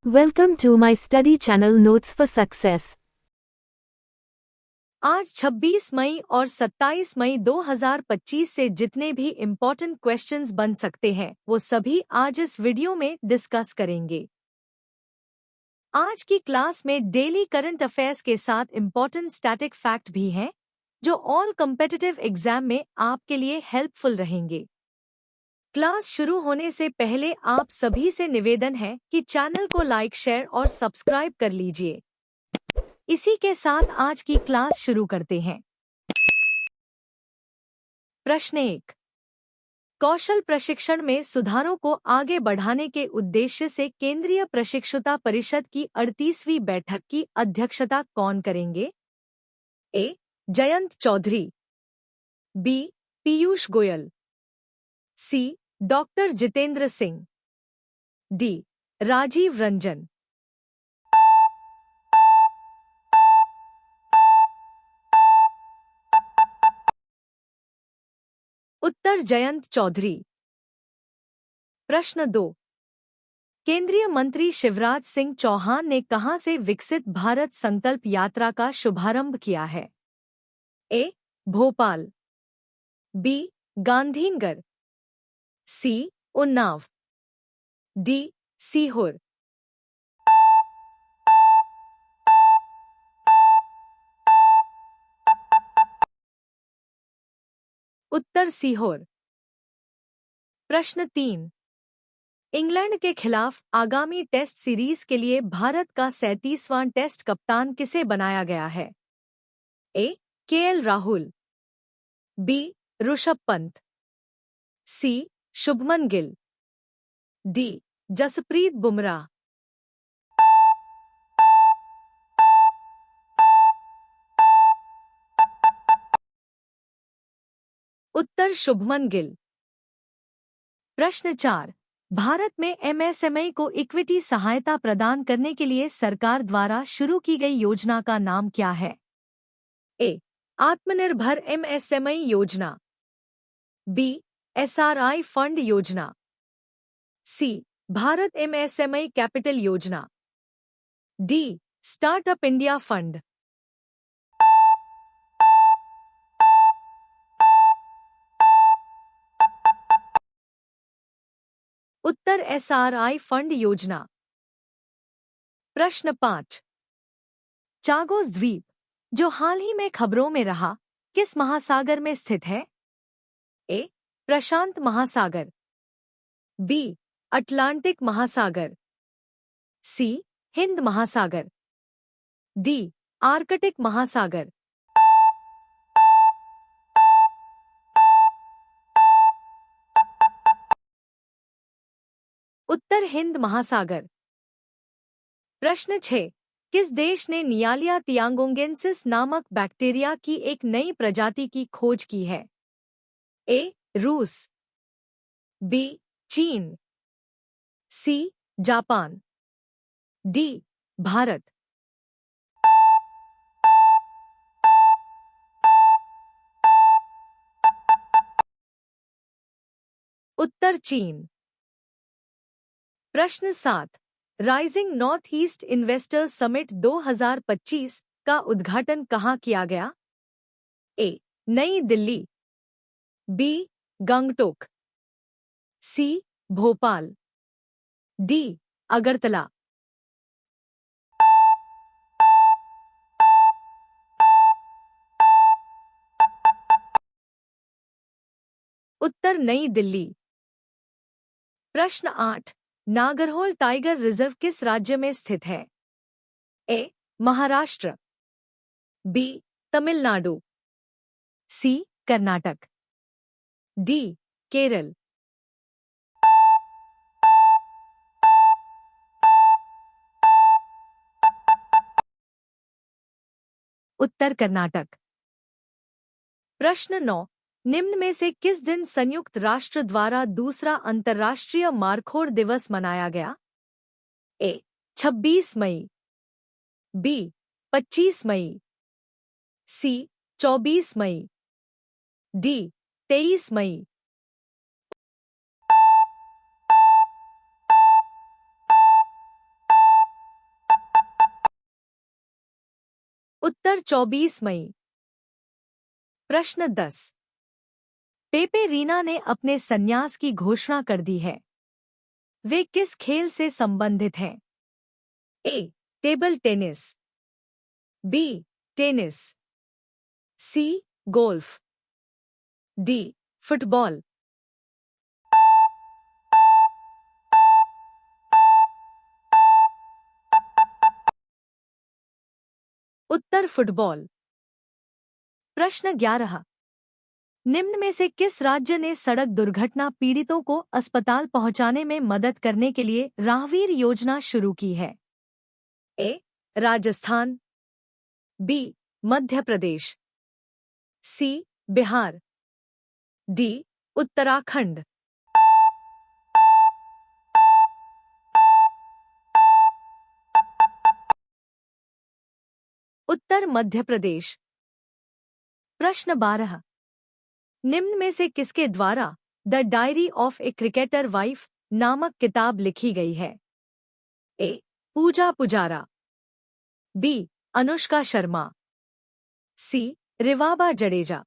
Welcome to my study channel Notes for Success. आज 26 मई और 27 मई 2025 से जितने भी इम्पोर्टेंट क्वेश्चंस बन सकते हैं वो सभी आज इस वीडियो में डिस्कस करेंगे। आज की क्लास में डेली करंट अफेयर्स के साथ इम्पोर्टेंट स्टैटिक फैक्ट भी हैं जो ऑल कम्पिटिटिव एग्जाम में आपके लिए हेल्पफुल रहेंगे। क्लास शुरू होने से पहले आप सभी से निवेदन है कि चैनल को लाइक, शेयर और सब्सक्राइब कर लीजिए। इसी के साथ आज की क्लास शुरू करते हैं। प्रश्न 1। कौशल प्रशिक्षण में सुधारों को आगे बढ़ाने के उद्देश्य से केंद्रीय प्रशिक्षुता परिषद की 38वीं बैठक की अध्यक्षता कौन करेंगे? A. Jayant Chaudhary, B. Piyush Goyal, C. Doctor Jitendra Singh, D. Rajiv Ranjan. उत्तर जयंत चौधरी। प्रश्न 2। केंद्रीय मंत्री शिवराज सिंह चौहान ने कहां से विकसित भारत संकल्प यात्रा का शुभारंभ किया है? ए. भोपाल, बी. गांधीनगर, सी. उन्नाव, डी. सीहोर। उत्तर सीहोर। प्रश्न 3। इंग्लैंड के खिलाफ आगामी टेस्ट सीरीज के लिए भारत का 37वां टेस्ट कप्तान किसे बनाया गया है? A. KL Rahul, B. Rishabh Pant, C. Shubman Gill, D. Jasprit Bumrah. उत्तर शुभमन गिल। प्रश्न 4। भारत में एमएसएमई को इक्विटी सहायता प्रदान करने के लिए सरकार द्वारा शुरू की गई योजना का नाम क्या है? ए. आत्मनिर्भर एमएसएमई योजना, बी. एसआरआई फंड योजना, सी. भारत एमएसएमई कैपिटल योजना, डी. Startup India fund. उत्तर एसआरआई फंड योजना। प्रश्न 5। चागोस द्वीप, जो हाल ही में खबरों में रहा, किस महासागर में स्थित है? ए. प्रशांत महासागर, बी. अटलांटिक महासागर, सी. हिंद महासागर, डी. आर्कटिक महासागर। उत्तर हिंद महासागर। प्रश्न 6। किस देश ने नियालिया तियांगोंगेंसिस नामक बैक्टीरिया की एक नई प्रजाति की खोज की है? ए. रूस, बी. चीन, सी. Japan, D. भारत। उत्तर चीन। प्रश्न 7। Rising north east investors summit 2025 का उद्घाटन कहाँ किया गया? A. New Delhi, B. Gangtok, C. Bhopal, D. Agartala. उत्तर नई दिल्ली। प्रश्न 8। नागरहोल टाइगर रिजर्व किस राज्य में स्थित है? ए. महाराष्ट्र, बी. तमिलनाडु, सी. कर्नाटक, डी. केरल। उत्तर कर्नाटक। प्रश्न 9। निम्न में से किस दिन संयुक्त राष्ट्र द्वारा दूसरा अंतर्राष्ट्रीय मारखोड़ दिवस मनाया गया? ए. 26 मई, बी. 25 मई, सी. 24 मई, डी. 23 मई। उत्तर 24 मई। प्रश्न 10। पेपे रीना ने अपने संन्यास की घोषणा कर दी है। वे किस खेल से संबंधित हैं? A. Table tennis, B. Tennis, C. Golf, D. Football. उत्तर फुटबॉल। प्रश्न 11। निम्न में से किस राज्य ने सड़क दुर्घटना पीड़ितों को अस्पताल पहुंचाने में मदद करने के लिए राहवीर योजना शुरू की है? ए. राजस्थान, बी. मध्य प्रदेश, सी. बिहार, डी. उत्तराखंड। उत्तर मध्य प्रदेश। प्रश्न 12। निम्न में से किसके द्वारा the diary of a cricketer wife नामक किताब लिखी गई है? ए. पूजा पुजारा, बी. अनुष्का शर्मा, सी. रिवाबा जडेजा,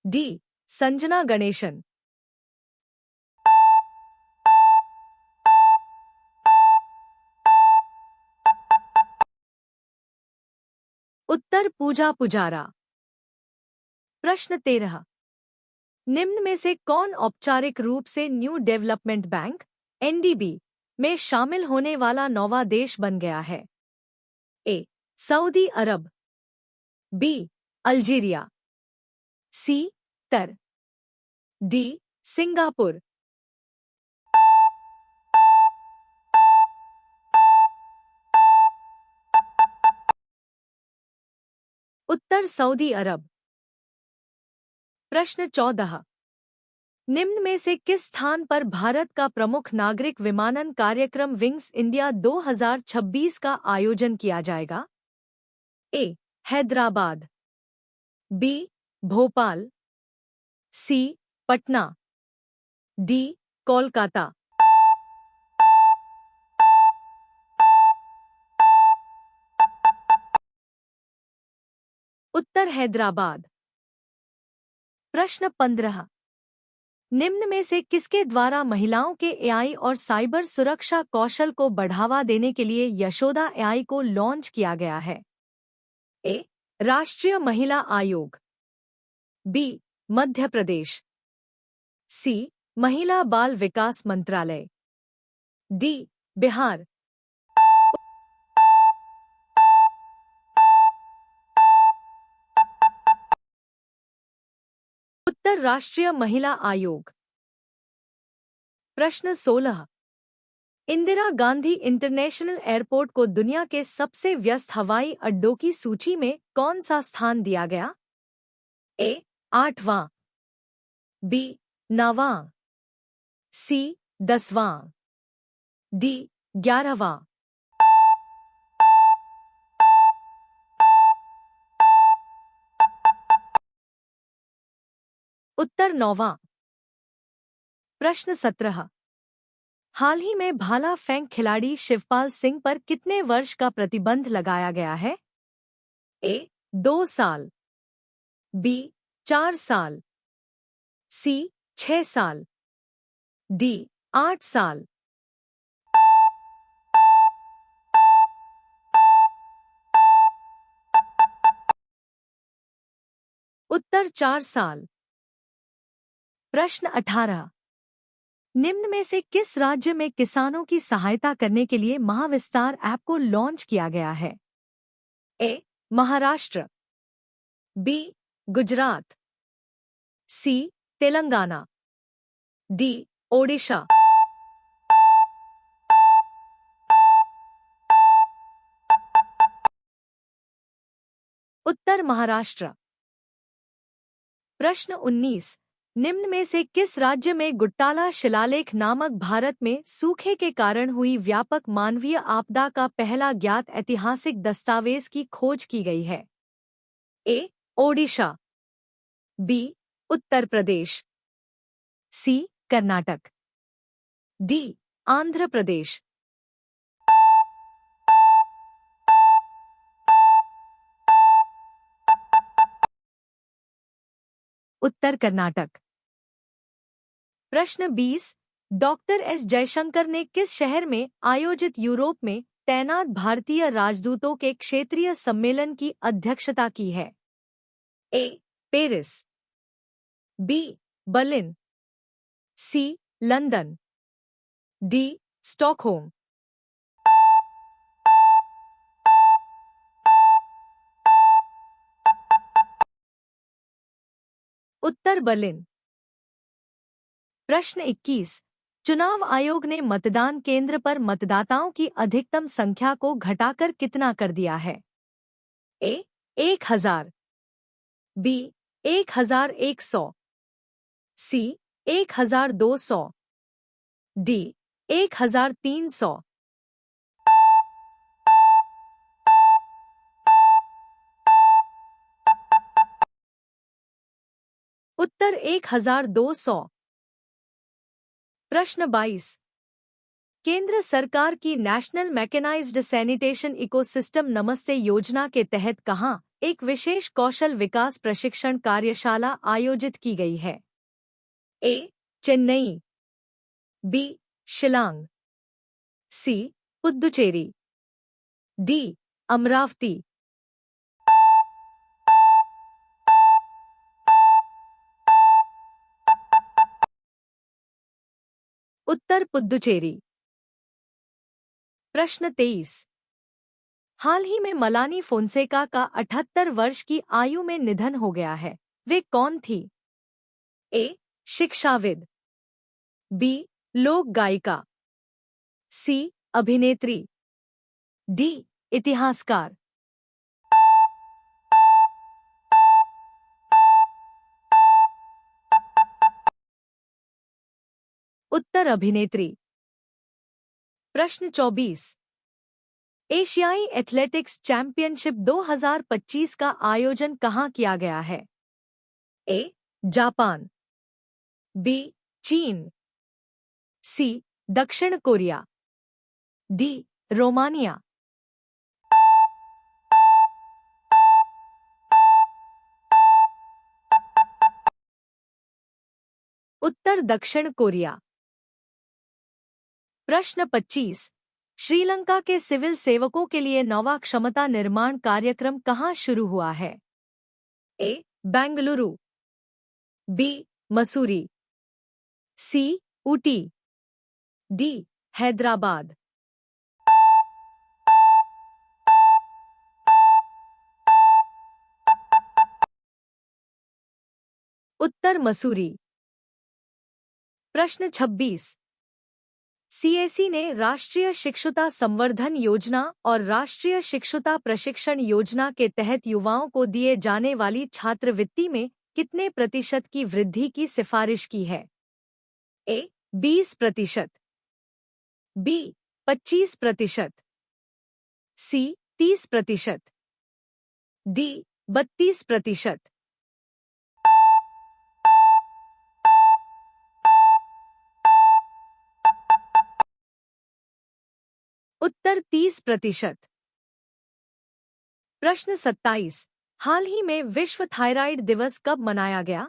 डी. संजना गणेशन। उत्तर पूजा पुजारा। प्रश्न 13। निम्न में से कौन औपचारिक रूप से न्यू डेवलपमेंट बैंक एनडीबी में शामिल होने वाला नौवां देश बन गया है? A. Saudi Arab, B. Algeria, C. Qatar, D. Singapore. उत्तर सऊदी अरब। प्रश्न 14। निम्न में से किस स्थान पर भारत का प्रमुख नागरिक विमानन कार्यक्रम विंग्स इंडिया 2026 का आयोजन किया जाएगा? ए. हैदराबाद, बी. भोपाल, सी. पटना, डी. कोलकाता। उत्तर हैदराबाद। प्रश्न 15। निम्न में से किसके द्वारा महिलाओं के एआई और साइबर सुरक्षा कौशल को बढ़ावा देने के लिए यशोदा एआई को लॉन्च किया गया है? ए. राष्ट्रीय महिला आयोग, बी. मध्य प्रदेश, सी. महिला बाल विकास मंत्रालय, डी. बिहार। उत्तर राष्ट्रीय महिला आयोग। प्रश्न 16। इंदिरा गांधी इंटरनेशनल एयरपोर्ट को दुनिया के सबसे व्यस्त हवाई अड्डों की सूची में कौन सा स्थान दिया गया? ए. 8वां, बी. 9वां, सी. 10वां, डी. 11वां। उत्तर 9वां। प्रश्न 17। हाल ही में भाला फेंक खिलाड़ी शिवपाल सिंह पर कितने वर्ष का प्रतिबंध लगाया गया है? ए. 2 साल, बी. 4 साल, सी. 6 साल, डी. 8 साल। उत्तर 4 साल। प्रश्न 18। निम्न में से किस राज्य में किसानों की सहायता करने के लिए महाविस्तार ऐप को लॉन्च किया गया है? ए. महाराष्ट्र, बी. गुजरात, सी. तेलंगाना, डी. ओडिशा। उत्तर महाराष्ट्र। प्रश्न 19। निम्न में से किस राज्य में गुट्टाला शिलालेख नामक भारत में सूखे के कारण हुई व्यापक मानवीय आपदा का पहला ज्ञात ऐतिहासिक दस्तावेज की खोज की गई है? ए. ओडिशा, बी. उत्तर प्रदेश, सी. कर्नाटक, डी. आंध्र प्रदेश। उत्तर कर्नाटक। प्रश्न 20। डॉक्टर एस जयशंकर ने किस शहर में आयोजित यूरोप में तैनात भारतीय राजदूतों के क्षेत्रीय सम्मेलन की अध्यक्षता की है? A. Paris, B. Berlin, C. London, D. Stockholm. उत्तर बर्लिन। प्रश्न 21। चुनाव आयोग ने मतदान केंद्र पर मतदाताओं की अधिकतम संख्या को घटाकर कितना कर दिया है? ए. 1000, बी. 1100, सी. 1200, डी. 1300। उत्तर 1200। प्रश्न 22। केंद्र सरकार की नेशनल मैकेनाइज्ड सैनिटेशन इकोसिस्टम नमस्ते योजना के तहत कहां एक विशेष कौशल विकास प्रशिक्षण कार्यशाला आयोजित की गई है? ए. चेन्नई, बी. शिलांग, सी. पुद्दुचेरी, डी. अमरावती। उत्तर पुद्दुचेरी। प्रश्न 23। हाल ही में मलानी फोंसेका का 78 वर्ष की आयु में निधन हो गया है, वे कौन थी? ए. शिक्षाविद, बी. लोक गायिका, सी. अभिनेत्री, डी. इतिहासकार। उत्तर अभिनेत्री। प्रश्न 24। एशियाई एथलेटिक्स चैंपियनशिप 2025 का आयोजन कहां किया गया है? ए. Japan, B. चीन, सी. दक्षिण कोरिया, डी. रोमानिया। उत्तर दक्षिण कोरिया। प्रश्न 25। श्रीलंका के सिविल सेवकों के लिए नवा क्षमता निर्माण कार्यक्रम कहां शुरू हुआ है? ए. बेंगलुरु, बी. मसूरी, सी. ऊटी, डी. हैदराबाद। उत्तर मसूरी। प्रश्न 26। सीएसी ने राष्ट्रीय शिक्षुता संवर्धन योजना और राष्ट्रीय शिक्षुता प्रशिक्षण योजना के तहत युवाओं को दिए जाने वाली छात्रवृत्ति में कितने प्रतिशत की वृद्धि की सिफारिश की है? ए. 20%, बी. 25%, सी. 30%, डी. 32%। उत्तर 30%। प्रश्न 27। हाल ही में विश्व थायराइड दिवस कब मनाया गया?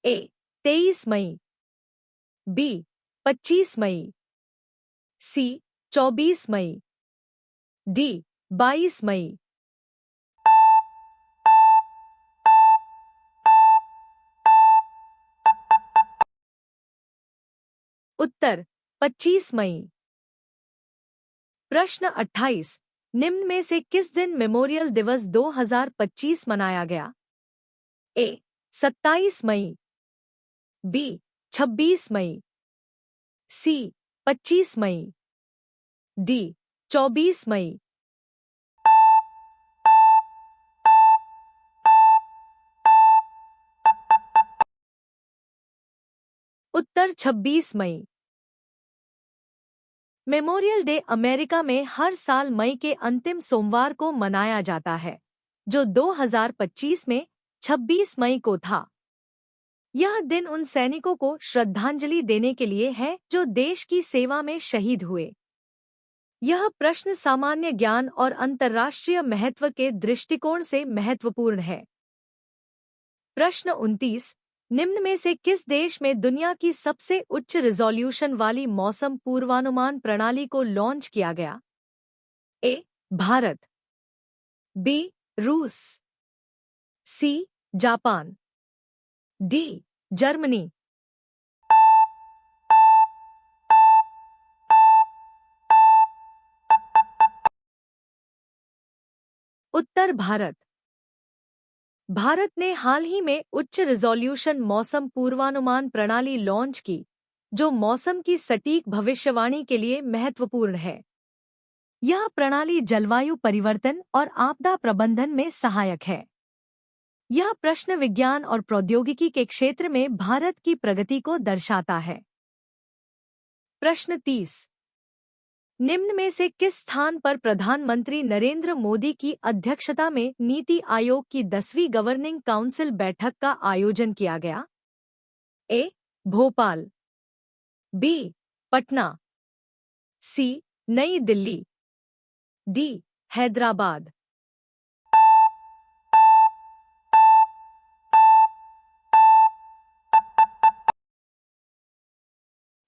ए. 23 मई, बी. 25 मई, सी. 24 मई, डी. 22 मई। उत्तर 25 मई। प्रश्न 28। निम्न में से किस दिन मेमोरियल दिवस 2025 मनाया गया? ए. 27 मई, बी. 26 मई, सी. 25 मई, डी. 24 मई। उत्तर 26 मई। मेमोरियल डे अमेरिका में हर साल मई के अंतिम सोमवार को मनाया जाता है, जो 2025 में 26 मई को था। यह दिन उन सैनिकों को श्रद्धांजलि देने के लिए है जो देश की सेवा में शहीद हुए। यह प्रश्न सामान्य ज्ञान और अंतर्राष्ट्रीय महत्व के दृष्टिकोण से महत्वपूर्ण है। प्रश्न 29, निम्न में से किस देश में दुनिया की सबसे उच्च रिजोल्यूशन वाली मौसम पूर्वानुमान प्रणाली को लॉन्च किया गया? ए. भारत, बी. रूस, सी. Japan, D. जर्मनी। उत्तर भारत। भारत ने हाल ही में उच्च रिजोल्यूशन मौसम पूर्वानुमान प्रणाली लॉन्च की, जो मौसम की सटीक भविष्यवाणी के लिए महत्वपूर्ण है। यह प्रणाली जलवायु परिवर्तन और आपदा प्रबंधन में सहायक है। यह प्रश्न विज्ञान और प्रौद्योगिकी के क्षेत्र में भारत की प्रगति को दर्शाता है। प्रश्न 30, निम्न में से किस स्थान पर प्रधानमंत्री नरेंद्र मोदी की अध्यक्षता में नीति आयोग की 10वीं गवर्निंग काउंसिल बैठक का आयोजन किया गया? ए. भोपाल, बी. पटना, सी. नई दिल्ली, डी. हैदराबाद।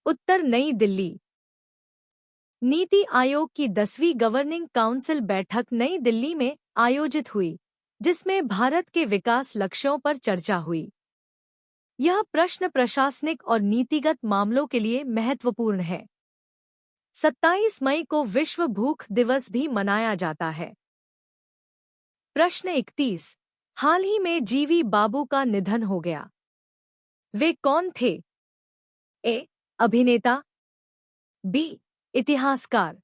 उत्तर नई दिल्ली। नीति आयोग की 10वीं गवर्निंग काउंसिल बैठक नई दिल्ली में आयोजित हुई, जिसमें भारत के विकास लक्ष्यों पर चर्चा हुई। यह प्रश्न प्रशासनिक और नीतिगत मामलों के लिए महत्वपूर्ण है। 27 मई को विश्व भूख दिवस भी मनाया जाता है। प्रश्न 31, हाल ही में जीवी बाबू का निधन हो गया। वे कौन थे? ए. अभिनेता, बी. इतिहासकार,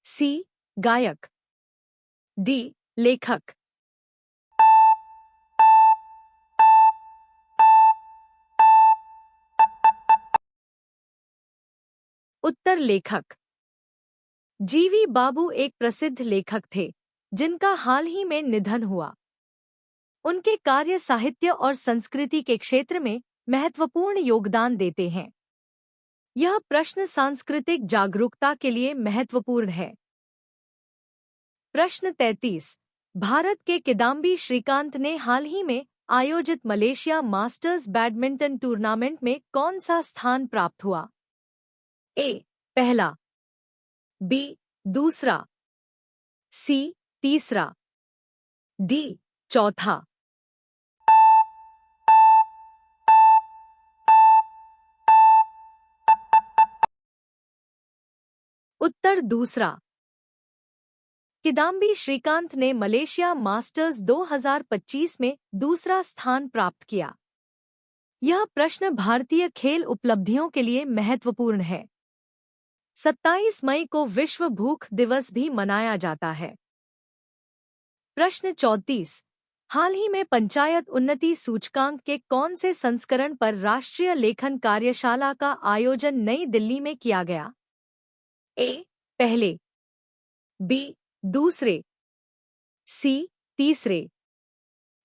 सी. गायक, डी. लेखक। उत्तर लेखक। जीवी बाबू एक प्रसिद्ध लेखक थे, जिनका हाल ही में निधन हुआ। उनके कार्य साहित्य और संस्कृति के क्षेत्र में महत्वपूर्ण योगदान देते हैं। यह प्रश्न सांस्कृतिक जागरूकता के लिए महत्वपूर्ण है। प्रश्न 33, भारत के किदाम्बी श्रीकांत ने हाल ही में आयोजित मलेशिया मास्टर्स बैडमिंटन टूर्नामेंट में कौन सा स्थान प्राप्त हुआ? ए. पहला, बी. दूसरा, सी. तीसरा, डी. चौथा। उत्तर दूसरा। किदाम्बी श्रीकांत ने मलेशिया मास्टर्स 2025 में दूसरा स्थान प्राप्त किया। यह प्रश्न भारतीय खेल उपलब्धियों के लिए महत्वपूर्ण है। 27 मई को विश्व भूख दिवस भी मनाया जाता है। प्रश्न 34, हाल ही में पंचायत उन्नति सूचकांक के कौन से संस्करण पर राष्ट्रीय लेखन कार्यशाला का आयोजन नई दिल्ली में किया गया? ए. पहले, बी. दूसरे, सी. तीसरे,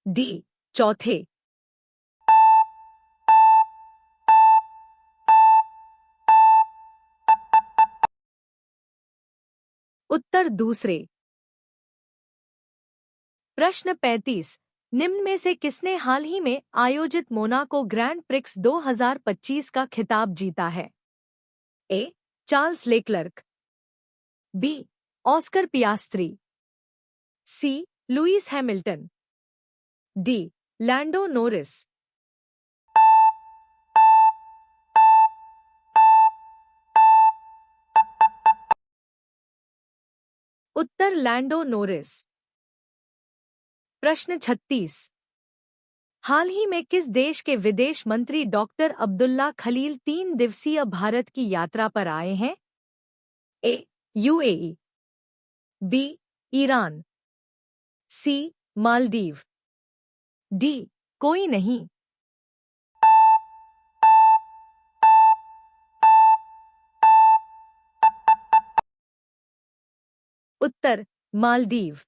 डी. चौथे। उत्तर दूसरे। प्रश्न 35, निम्न में से किसने हाल ही में आयोजित मोनाको ग्रैंड प्रिक्स 2025 का खिताब जीता है? A. Charles Leclerc, B. Oscar Piastri, C. Lewis Hamilton, D. Lando Norris. उत्तर लैंडो नोरिस। प्रश्न 36, हाल ही में किस देश के विदेश मंत्री डॉक्टर अब्दुल्ला खलील 3 दिवसीय भारत की यात्रा पर आए हैं? A. UAE, B. Iran, C. Maldives, D. कोई नहीं। उत्तर मालदीव।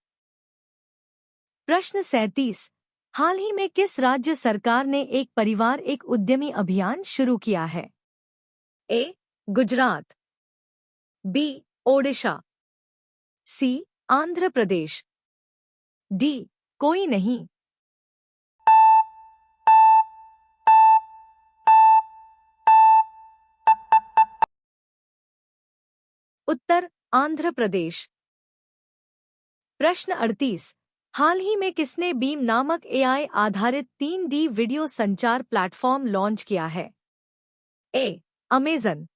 प्रश्न 37, हाल ही में किस राज्य सरकार ने एक परिवार एक उद्यमी अभियान शुरू किया है? ए. गुजरात, बी. ओडिशा, सी. आंध्र प्रदेश, डी. कोई नहीं। आंध्र प्रदेश। प्रश्न 38। हाल ही में किसने बीम नामक एआई आधारित 3D वीडियो संचार प्लेटफॉर्म लॉन्च किया है? A. Amazon,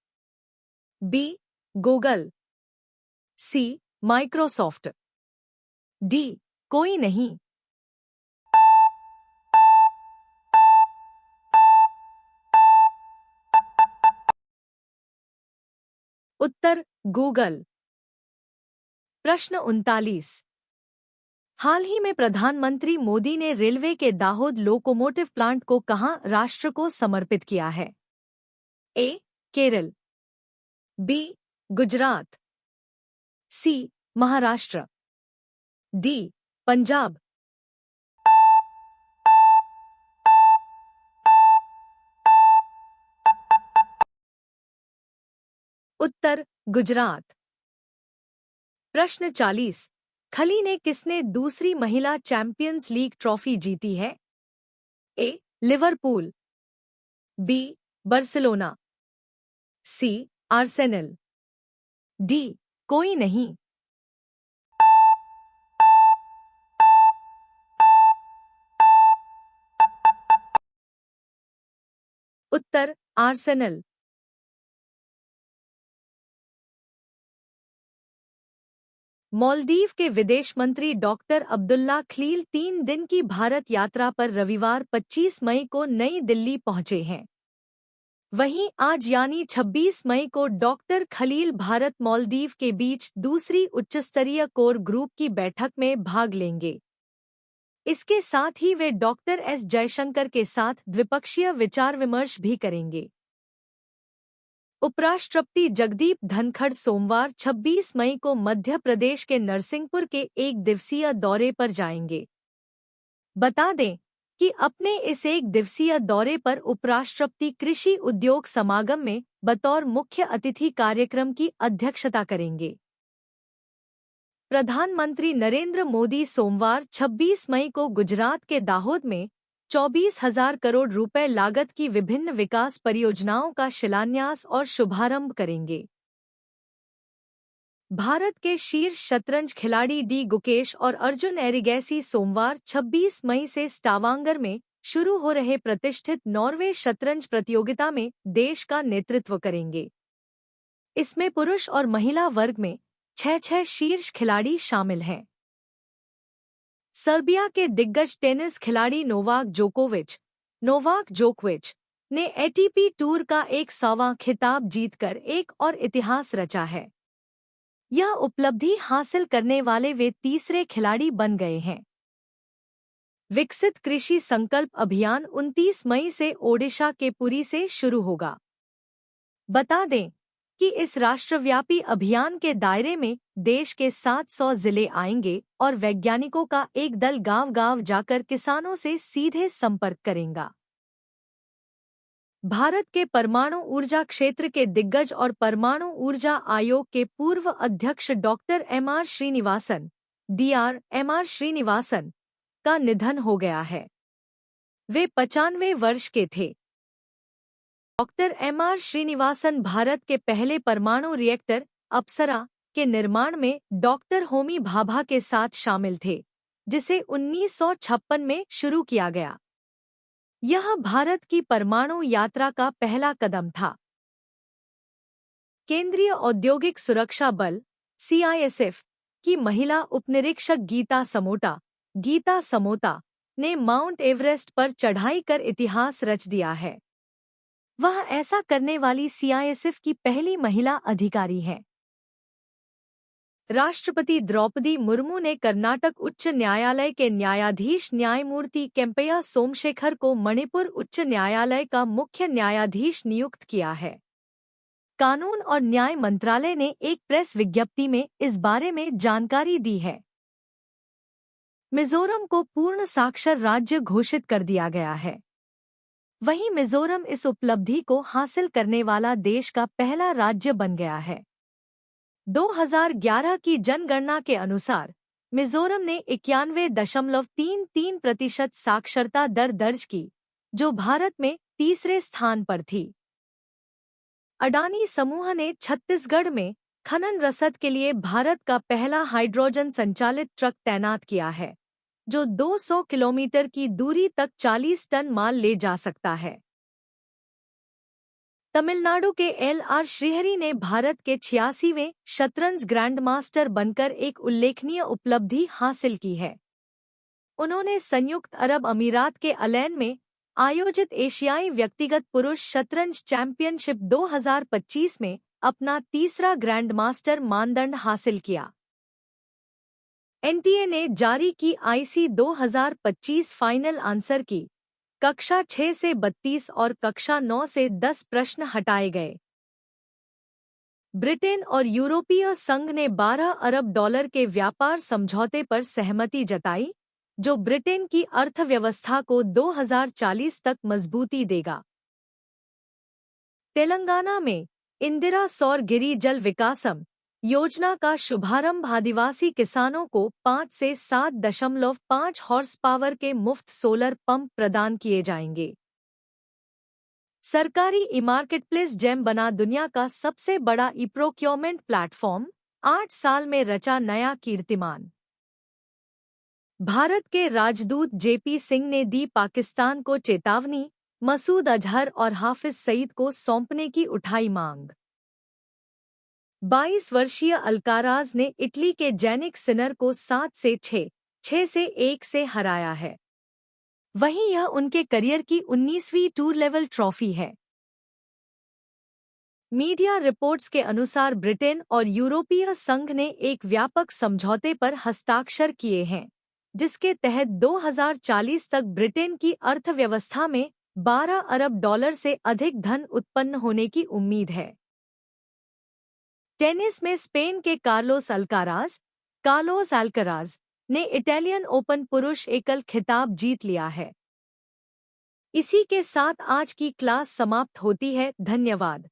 B. Google, C. Microsoft, D. कोई नहीं। उत्तर गूगल। प्रश्न 39। हाल ही में प्रधानमंत्री मोदी ने रेलवे के दाहोद लोकोमोटिव प्लांट को कहां राष्ट्र को समर्पित किया है? ए. केरल, बी. गुजरात, सी. महाराष्ट्र, डी. पंजाब। उत्तर गुजरात। प्रश्न 40। खली ने किसने दूसरी महिला चैंपियंस लीग ट्रॉफी जीती है? A. Liverpool, B. Barcelona, C. Arsenal, D. कोई नहीं। उत्तर आर्सेनल। मालदीव के विदेश मंत्री डॉक्टर अब्दुल्ला खलील 3 दिन की भारत यात्रा पर रविवार 25 मई को नई दिल्ली पहुंचे हैं। वहीं आज यानी 26 मई को डॉक्टर खलील भारत मालदीव के बीच दूसरी उच्चस्तरीय कोर ग्रुप की बैठक में भाग लेंगे। इसके साथ ही वे डॉक्टर एस जयशंकर के साथ द्विपक्षीय विचार विमर्श भी करेंगे। उपराष्ट्रपति जगदीप धनखड़ सोमवार 26 मई को मध्य प्रदेश के नरसिंहपुर के 1 दिवसीय दौरे पर जाएंगे। बता दें कि अपने इस 1 दिवसीय दौरे पर उपराष्ट्रपति कृषि उद्योग समागम में बतौर मुख्य अतिथि कार्यक्रम की अध्यक्षता करेंगे। प्रधानमंत्री नरेंद्र मोदी सोमवार 26 मई को गुजरात के दाहोद में 24,000 करोड़ रुपए लागत की विभिन्न विकास परियोजनाओं का शिलान्यास और शुभारंभ करेंगे। भारत के शीर्ष शतरंज खिलाड़ी डी गुकेश और अर्जुन एरिगैसी सोमवार 26 मई से स्टावांगर में शुरू हो रहे प्रतिष्ठित नॉर्वे शतरंज प्रतियोगिता में देश का नेतृत्व करेंगे। इसमें पुरुष और महिला वर्ग में 6 शीर्ष खिलाड़ी शामिल हैं। सर्बिया के दिग्गज टेनिस खिलाड़ी नोवाक जोकोविच ने एटीपी टूर का 100वां खिताब जीतकर एक और इतिहास रचा है। यह उपलब्धि हासिल करने वाले वे तीसरे खिलाड़ी बन गए हैं। विकसित कृषि संकल्प अभियान 29 मई से ओडिशा के पुरी से शुरू होगा। बता दें कि इस राष्ट्रव्यापी अभियान के दायरे में देश के 700 जिले आएंगे और वैज्ञानिकों का एक दल गांव-गांव जाकर किसानों से सीधे संपर्क करेगा। भारत के परमाणु ऊर्जा क्षेत्र के दिग्गज और परमाणु ऊर्जा आयोग के पूर्व अध्यक्ष डॉक्टर एम.आर. श्रीनिवासन का निधन हो गया है। वे 95 वर्ष के थे। Doctor MR. श्रीनिवासन भारत के पहले परमाणु रिएक्टर अप्सरा के निर्माण में डॉक्टर होमी भाभा के साथ शामिल थे, जिसे 1956 में शुरू किया गया। यह भारत की परमाणु यात्रा का पहला कदम था। केंद्रीय औद्योगिक सुरक्षा बल (CISF) की महिला उपनिरीक्षक गीता समोता ने माउंट एवरेस्ट पर चढ़ाई कर इतिहास रच दिया है। वह ऐसा करने वाली CISF की पहली महिला अधिकारी हैं। राष्ट्रपति द्रौपदी मुर्मू ने कर्नाटक उच्च न्यायालय के न्यायाधीश न्यायमूर्ति केम्पैया सोमशेखर को मणिपुर उच्च न्यायालय का मुख्य न्यायाधीश नियुक्त किया है। कानून और न्याय मंत्रालय ने एक प्रेस विज्ञप्ति में इस बारे में जानकारी दी है। मिजोरम को पूर्ण साक्षर राज्य घोषित कर दिया गया है। वहीं मिजोरम इस उपलब्धि को हासिल करने वाला देश का पहला राज्य बन गया है। 2011 की जनगणना के अनुसार मिजोरम ने 91.33% साक्षरता दर दर्ज की, जो भारत में तीसरे स्थान पर थी। अडानी समूह ने छत्तीसगढ़ में खनन रसद के लिए भारत का पहला हाइड्रोजन संचालित ट्रक तैनात किया है, जो 200 किलोमीटर की दूरी तक 40 टन माल ले जा सकता है। तमिलनाडु के एल.आर. श्रीहरि ने भारत के 86वें शतरंज ग्रैंडमास्टर बनकर एक उल्लेखनीय उपलब्धि हासिल की है। उन्होंने संयुक्त अरब अमीरात के अलैन में आयोजित एशियाई व्यक्तिगत पुरुष शतरंज चैंपियनशिप 2025 में अपना तीसरा ग्रैंडमास्टर मानदंड हासिल किया। एनटीए ने जारी की आईसी 2025 फाइनल आंसर की। कक्षा 6 से 32 और कक्षा 9 से 10 प्रश्न हटाए गए। ब्रिटेन और यूरोपीय संघ ने $12 अरब के व्यापार समझौते पर सहमति जताई, जो ब्रिटेन की अर्थव्यवस्था को 2040 तक मजबूती देगा। तेलंगाना में इंदिरा सौर गिरि जल विकासम योजना का शुभारंभ आदिवासी किसानों को 5 से 7.5 हॉर्स पावर के मुफ्त सोलर पंप प्रदान किए जाएंगे। सरकारी ई-मार्केटप्लेस जेम बना दुनिया का सबसे बड़ा ई-प्रोक्योरमेंट प्लेटफॉर्म, 8 साल में रचा नया कीर्तिमान। भारत के राजदूत जेपी सिंह ने दी पाकिस्तान को चेतावनी, मसूद अजहर और हाफिज सईद को सौंपने की उठाई मांग। 22 वर्षीय अल्काराज ने इटली के जैनिक सिनर को 7 से 6, 6 से 1 से हराया है। वहीं यह उनके करियर की 19वीं टूर लेवल ट्रॉफी है। मीडिया रिपोर्ट्स के अनुसार ब्रिटेन और यूरोपीय संघ ने एक व्यापक समझौते पर हस्ताक्षर किए हैं, जिसके तहत 2040 तक ब्रिटेन की अर्थव्यवस्था में $12 अरब से अधिक धन उत्पन्न होने की उम्मीद है। टेनिस में स्पेन के कार्लोस अल्काराज ने इटालियन ओपन पुरुष एकल खिताब जीत लिया है। इसी के साथ आज की क्लास समाप्त होती है। धन्यवाद।